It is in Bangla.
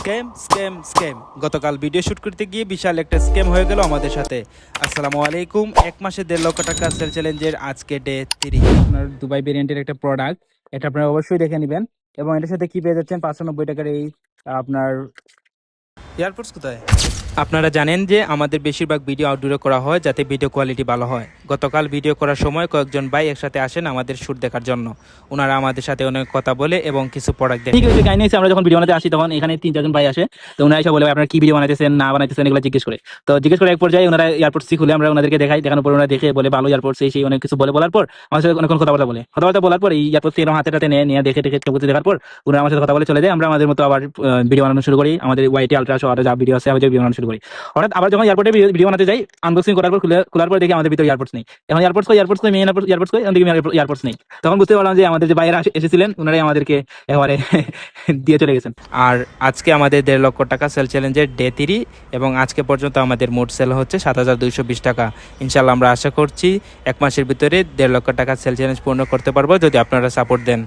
স্ক্যাম স্ক্যাম স্ক্যাম গতকাল ভিডিও শুট করতে গিয়ে বিশাল একটা স্ক্যাম হয়ে গেল আমাদের সাথে। আসসালামু আলাইকুম। এক মাসে 1.5 লক্ষ টাকা সেল চ্যালেঞ্জের আজকে ডে 3। আপনার দুবাই ভেরিয়েন্টের একটা প্রোডাক্ট, এটা আপনারা অবশ্যই দেখে নেবেন। এবং এটার সাথে কি পেয়ে যাচ্ছেন, 590 টাকার এই আপনার এয়ারপোর্টস। কোথায় আপনারা জানেন যে আমাদের বেশিরভাগ ভিডিও আউটডোরে করা হয় যাতে ভিডিও কোয়ালিটি ভালো হয়। গতকাল ভিডিও করার সময় কয়েকজন ভাই একসাথে আসেন আমাদের শ্যুট দেখার জন্য। ওনারা আমাদের সাথে অনেক কথা বলে এবং কিছু প্রোডাক্ট দেখে। ঠিক আছে, কাহিনী হচ্ছে আমরা যখন ভিডিও বানাতে আসি তখন এখানে 3-4 জন ভাই আসে। তো ওনারা এসে বলে আপনারা কি ভিডিও বানাইতেছেন না বানাইতেছেন এগুলো জিজ্ঞেস করে। তো জিজ্ঞেস করে এক পর্যায়ে ওনারা এয়ারপোর্টস খুলে আমরা ওনাদেরকে দেখাই, দেখানোর পর ওনারা দেখে বলে ভালো এয়ারপোর্টস সেই অনেক কিছু বলার পর আমার সাথে অনেকক্ষণ কথাবার্তা বলার পর এই এয়ারপোর্টস এরকম হাতে নিয়ে দেখে দেখার পর ওনারা আমার সাথে কথা বলে চলে যায়। আমরা আমাদের মতো আবার ভিডিও বানানো শুরু করি, আমাদের ওয়াইটি আলট্রা সহ যা ভিডিও আছে আমাদের ভিডিও বানানো শুরু করি। হঠাৎ আবার যখন এয়ারপোর্টে ভিডিও বানাতে যাই, আনবক্সিং করার পর খোলার পর দেখি আমাদের ভিতরে এয়ারপোর্টস নেই। এখন এয়ারপোর্টস মেইন এয়ারপোর্টস এয়ারপোর্টস নেই। তখন বুঝতে পারলাম যে আমাদের যে বাইরে এসেছিলেন ওনারাই আমাদেরকে একেবারে দিয়ে চলে গেছেন। আর আজকে আমাদের 1.5 লক্ষ টাকা সেল চ্যালেঞ্জের ডে 3 এবং আজকে পর্যন্ত আমাদের মোট সেল হচ্ছে 7,220 টাকা। ইনশাল্লাহ আমরা আশা করছি এক মাসের ভিতরে 1.5 লক্ষ টাকা সেল চ্যালেঞ্জ পূর্ণ করতে পারবো যদি আপনারা সাপোর্ট দেন।